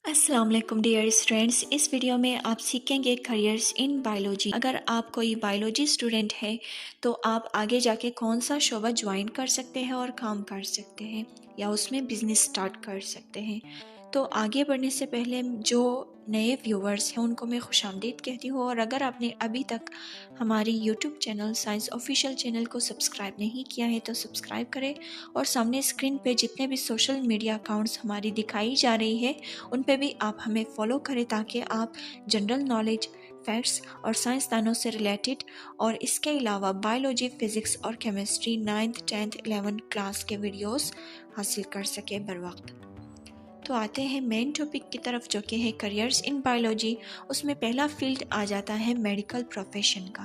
السلام علیکم dear students, اس video میں آپ سیکھیں گے کریئرز ان بائیولوجی۔ اگر آپ کوئی بائیولوجی اسٹوڈنٹ ہے تو آپ آگے جا کے کون سا شعبہ جوائن کر سکتے ہیں اور کام کر سکتے ہیں یا اس میں بزنس سٹارٹ کر سکتے ہیں۔ تو آگے بڑھنے سے پہلے جو نئے ویورز ہیں ان کو میں خوش آمدید کہتی ہوں، اور اگر آپ نے ابھی تک ہماری YouTube channel science official channel کو سبسکرائب نہیں کیا ہے تو سبسکرائب کریں، اور سامنے اسکرین پہ جتنے بھی سوشل میڈیا اکاؤنٹس ہماری دکھائی جا رہی ہے ان پہ بھی آپ ہمیں فالو کریں تاکہ آپ جنرل نالج، فیکٹس اور سائنسدانوں سے ریلیٹڈ اور اس کے علاوہ بائیولوجی، فزکس اور chemistry 9th 10th 11th class کے ویڈیوز حاصل کر سکیں بر وقت۔ تو آتے ہیں مین ٹاپک کی طرف جو کہ ہے کریئرز ان بائیولوجی۔ اس میں پہلا فیلڈ آ جاتا ہے میڈیکل پروفیشن کا۔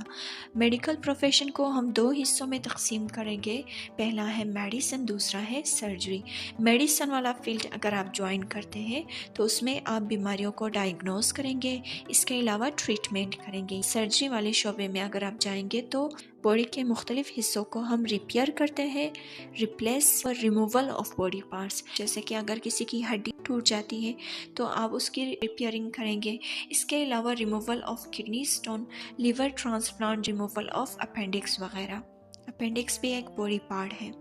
میڈیکل پروفیشن کو ہم دو حصوں میں تقسیم کریں گے، پہلا ہے میڈیسن، دوسرا ہے سرجری۔ میڈیسن والا فیلڈ اگر آپ جوائن کرتے ہیں تو اس میں آپ بیماریوں کو ڈائگنوز کریں گے، اس کے علاوہ ٹریٹمنٹ کریں گے۔ سرجری والے شعبے میں اگر آپ جائیں گے تو باڈی کے مختلف حصوں کو ہم ریپیئر کرتے ہیں، ریپلیس اور ریموول آف باڈی پارٹس، جیسے کہ اگر کسی کی ہڈی ٹوٹ جاتی ہے تو آپ اس کی ریپیئرنگ کریں گے۔ اس کے علاوہ removal of kidney stone, liver transplant, removal of appendix وغیرہ۔ اپینڈکس بھی ایک باڈی پارٹ ہے۔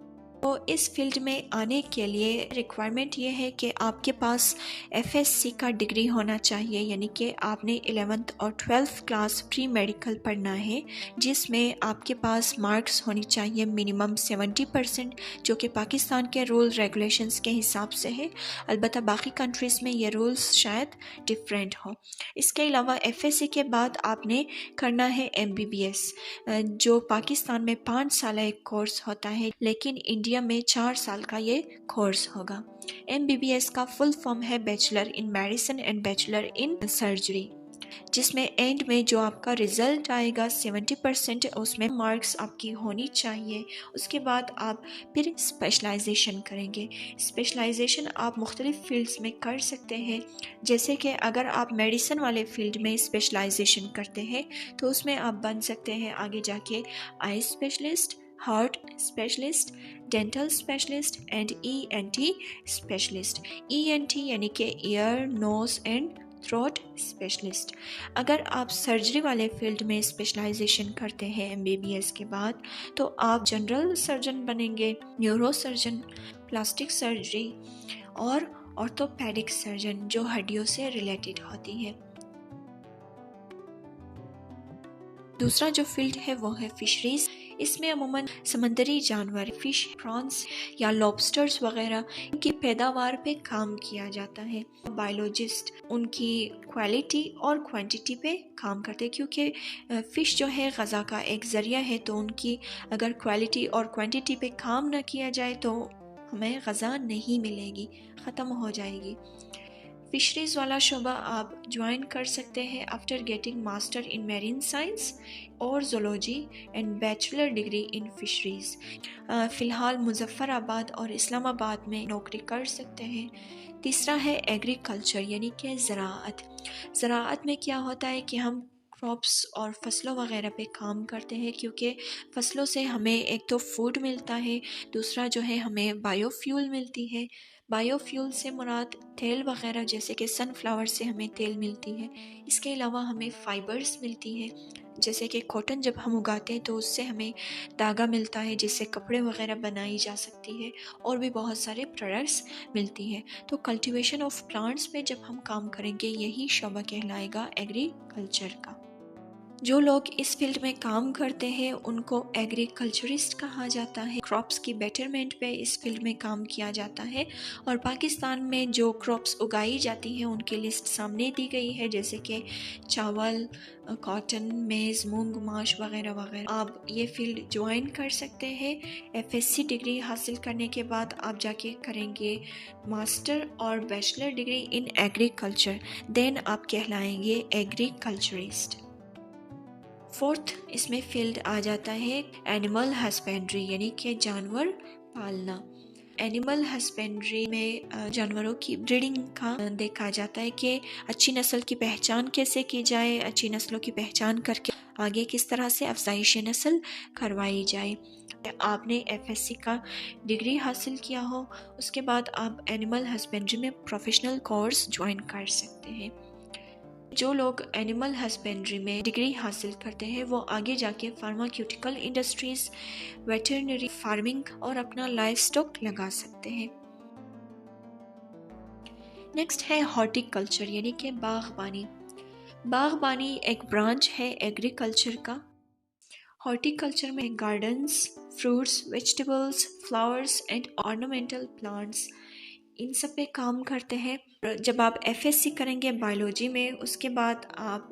تو اس فیلڈ میں آنے کے لیے ریکوائرمنٹ یہ ہے کہ آپ کے پاس FSc کا ڈگری ہونا چاہیے، یعنی کہ آپ نے 11th اور 12th کلاس پری میڈیکل پڑھنا ہے، جس میں آپ کے پاس مارکس ہونی چاہیے منیمم 70%، جو کہ پاکستان کے رول ریگولیشنز کے حساب سے ہے، البتہ باقی کنٹریز میں یہ رولز شاید ڈیفرنٹ ہو۔ اس کے علاوہ FSc کے بعد آپ نے کرنا ہے MBBS، جو پاکستان میں 5 سالہ ایک کورس ہوتا ہے، لیکن انڈیا میں 4 سال کا یہ کورس ہوگا۔ MBBS کا فل فارم ہے bachelor in medicine and bachelor in surgery, جس میں اینڈ میں جو آپ کا رزلٹ آئے گا 70%، اس میں مارکس آپ کی ہونی چاہیے۔ اس کے بعد آپ پھر اسپیشلائزیشن کریں گے۔ اسپیشلائزیشن آپ مختلف فیلڈز میں کر سکتے ہیں، جیسے کہ اگر آپ میڈیسن والے فیلڈ میں اسپیشلائزیشن کرتے ہیں تو اس میں آپ بن سکتے ہیں آگے جا کے eye specialist, heart specialist, dental specialist and ENT specialist. ENT یعنی کہ ear, nose and throat specialist. اگر آپ سرجری والے فیلڈ میں اسپیشلائزیشن کرتے ہیں MBBS کے بعد تو آپ جنرل سرجن بنیں گے، نیورو سرجن، پلاسٹک سرجری اور آرتھوپیڈک سرجن جو ہڈیوں سے ریلیٹڈ ہوتی ہے۔ دوسرا جو فیلڈ ہے وہ ہے فشریز۔ اس میں عموماً سمندری جانور، فش، پرانس یا لابسٹرز وغیرہ ان کی پیداوار پہ کام کیا جاتا ہے۔ بائیولوجسٹ ان کی کوالٹی اور کوانٹیٹی پہ کام کرتے ہیں، کیونکہ فش جو ہے غذا کا ایک ذریعہ ہے، تو ان کی اگر کوالٹی اور کوانٹیٹی پہ کام نہ کیا جائے تو ہمیں غذا نہیں ملے گی، ختم ہو جائے گی۔ فشریز والا شعبہ آپ جوائن کر سکتے ہیں after getting master in marine science اور zoology and bachelor degree in fisheries. فی الحال مظفر آباد اور اسلام آباد میں نوکری کر سکتے ہیں۔ تیسرا ہے ایگریکلچر یعنی کہ زراعت۔ زراعت میں کیا ہوتا ہے کہ ہم کراپس اور فصلوں وغیرہ پہ کام کرتے ہیں، کیونکہ فصلوں سے ہمیں ایک تو فوڈ ملتا ہے، دوسرا جو ہے ہمیں بایو فیول ملتی ہے۔ بایو فیول سے مراد تیل وغیرہ، جیسے کہ سن فلاور سے ہمیں تیل ملتی ہے۔ اس کے علاوہ ہمیں فائبرز ملتی ہے، جیسے کہ کاٹن جب ہم اگاتے ہیں تو اس سے ہمیں داگا ملتا ہے جس سے کپڑے وغیرہ بنائی جا سکتی ہے، اور بھی بہت سارے پروڈکٹس ملتی ہیں۔ تو کلٹیویشن آف پلانٹس پہ جب ہم کام کریں گے یہی شعبہ کہلائے گا ایگریکلچر کا۔ جو لوگ اس فیلڈ میں کام کرتے ہیں ان کو ایگریکلچرسٹ کہا جاتا ہے۔ کراپس کی بیٹرمنٹ پہ اس فیلڈ میں کام کیا جاتا ہے، اور پاکستان میں جو کراپس اگائی جاتی ہیں ان کی لسٹ سامنے دی گئی ہے، جیسے کہ چاول، کاٹن، میز، مونگ، ماش وغیرہ وغیرہ۔ آپ یہ فیلڈ جوائن کر سکتے ہیں۔ FSc ڈگری حاصل کرنے کے بعد آپ جا کے کریں گے ماسٹر اور بیچلر ڈگری ان ایگریکلچر، دین آپ کہلائیں گے ایگریکلچرسٹ۔ فورتھ اس میں فیلڈ آ جاتا ہے اینیمل ہسبینڈری یعنی کہ جانور پالنا۔ اینیمل ہسبینڈری میں جانوروں کی بریڈنگ کا دیکھا جاتا ہے کہ اچھی نسل کی پہچان کیسے کی جائے، اچھی نسلوں کی پہچان کر کے آگے کس طرح سے افزائش نسل کروائی جائے۔ آپ نے FSC کا ڈگری حاصل کیا ہو، اس کے بعد آپ اینیمل ہسبینڈری میں پروفیشنل کورس جوائن کر سکتے ہیں۔ جو لوگ اینیمل ہسبینڈری میں ڈگری حاصل کرتے ہیں وہ آگے جا کے فارماکیوٹیکل انڈسٹریز، ویٹرنری فارمنگ اور اپنا لائف سٹاک لگا سکتے ہیں۔ نیکسٹ ہے ہارٹیکلچر یعنی کہ باغبانی۔ باغبانی ایک برانچ ہے ایگریکلچر کا۔ ہارٹیکلچر میں gardens, fruits, vegetables, flowers and ornamental plants ان سب پہ کام کرتے ہیں۔ جب آپ FSC کریں گے بایولوجی میں، اس کے بعد آپ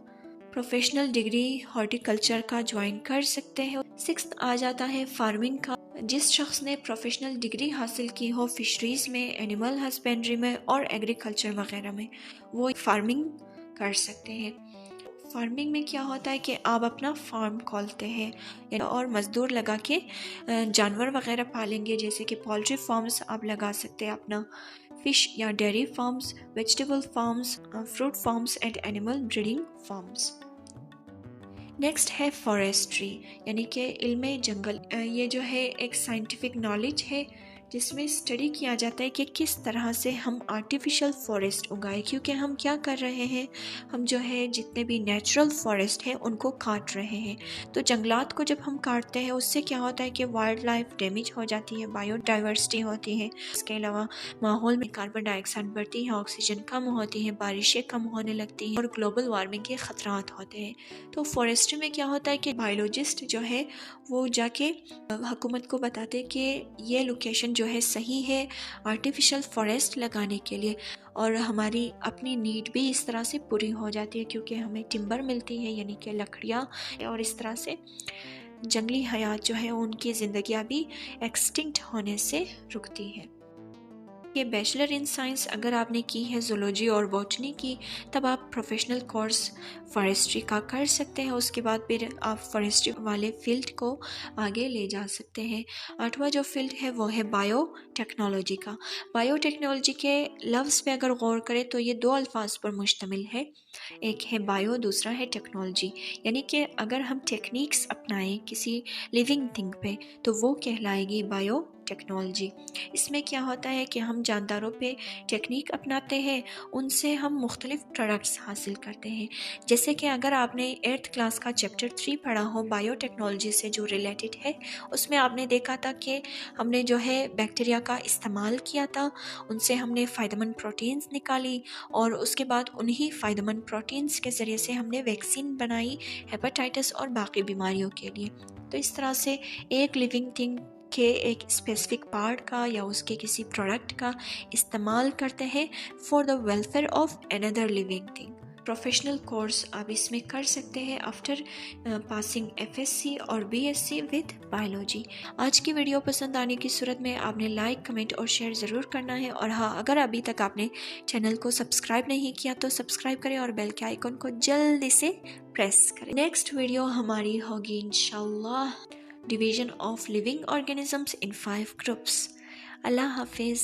پروفیشنل ڈگری ہارٹیکلچر کا جوائن کر سکتے ہیں۔ 6 آ جاتا ہے فارمنگ کا۔ جس شخص نے پروفیشنل ڈگری حاصل کی ہو فشریز میں، اینیمل ہسبینڈری میں اور ایگریکلچر وغیرہ میں، وہ فارمنگ کر سکتے ہیں۔ فارمنگ میں کیا ہوتا ہے کہ آپ اپنا فارم کھولتے ہیں اور مزدور لگا کے جانور وغیرہ پالیں گے، جیسے کہ پولٹری فارمز آپ لگا سکتے ہیں، اپنا فش یا dairy farms, vegetable farms, fruit farms and animal breeding farms. Next ہے فارسٹری یعنی کہ علم جنگل۔ یہ جو ہے ایک سائنٹیفک نالج ہے جس میں اسٹڈی کیا جاتا ہے کہ کس طرح سے ہم آرٹیفیشل فارسٹ اگائے، کیونکہ ہم کیا کر رہے ہیں، ہم جو ہے جتنے بھی نیچرل فارسٹ ہیں ان کو کاٹ رہے ہیں۔ تو جنگلات کو جب ہم کاٹتے ہیں اس سے کیا ہوتا ہے کہ وائلڈ لائف ڈیمیج ہو جاتی ہے، بایو ڈائیورسٹی ہوتی ہے، اس کے علاوہ ماحول میں کاربن ڈائی آکسائڈ بڑھتی ہے، آکسیجن کم ہوتی ہے، بارشیں کم ہونے لگتی ہیں اور گلوبل وارمنگ کے خطرات ہوتے ہیں۔ تو فارسٹری میں کیا ہوتا ہے کہ بایولوجسٹ جو ہے وہ جا کے حکومت کو بتاتے کہ یہ لوکیشن جو ہے صحیح ہے آرٹیفیشل فارسٹ لگانے کے لیے، اور ہماری اپنی نیڈ بھی اس طرح سے پوری ہو جاتی ہے کیونکہ ہمیں ٹمبر ملتی ہے یعنی کہ لکڑیاں، اور اس طرح سے جنگلی حیات جو ہے ان کی زندگیاں بھی ایکسٹنکٹ ہونے سے رکتی ہے۔ یہ بیچلر ان سائنس اگر آپ نے کی ہے زولوجی اور باٹنی کی، تب آپ پروفیشنل کورس فارسٹری کا کر سکتے ہیں۔ اس کے بعد پھر آپ فارسٹری والے فیلڈ کو آگے لے جا سکتے ہیں۔ 8واں جو فیلڈ ہے وہ ہے بایو ٹیکنالوجی کا۔ بایو ٹیکنالوجی کے لفظ پہ اگر غور کریں تو یہ 2 الفاظ پر مشتمل ہے، ایک ہے بایو، دوسرا ہے ٹیکنالوجی، یعنی کہ اگر ہم ٹیکنیکس اپنائیں کسی لیونگ تھنگ پہ تو وہ کہلائے گی بایو ٹیکنالوجی۔ اس میں کیا ہوتا ہے کہ ہم جانداروں پہ ٹیکنیک اپناتے ہیں، ان سے ہم مختلف پروڈکٹس حاصل کرتے ہیں۔ جیسے کہ اگر آپ نے 8th کلاس کا چیپٹر 3 پڑھا ہو بایو ٹیکنالوجی سے جو ریلیٹڈ ہے، اس میں آپ نے دیکھا تھا کہ ہم نے جو ہے بیکٹیریا کا استعمال کیا تھا، ان سے ہم نے فائدہ مند پروٹینز نکالی اور اس کے بعد انہی فائدہ مند پروٹینز کے ذریعے سے ہم نے ویکسین بنائی ہیپاٹائٹس اور باقی بیماریوں کے لیے۔ تو اس طرح سے ایک لیونگ تھنگ کے ایک اسپیسیفک پارٹ کا یا اس کے کسی پروڈکٹ کا استعمال کرتے ہیں فار دا ویلفیئر آف اندر لیونگ تھنگ۔ پروفیشنل کورس آپ اس میں کر سکتے ہیں آفٹر پاسنگ FSC اور BSc وتھ بایولوجی۔ آج کی ویڈیو پسند آنے کی صورت میں آپ نے لائک، کمنٹ اور شیئر ضرور کرنا ہے، اور ہاں اگر ابھی تک آپ نے چینل کو سبسکرائب نہیں کیا تو سبسکرائب کریں اور بیل کے آئیکن کو جلدی سے پریس کریں۔ نیکسٹ ویڈیو ہماری ہوگی انشاءاللہ division of living organisms in 5 groups. اللہ حافظ۔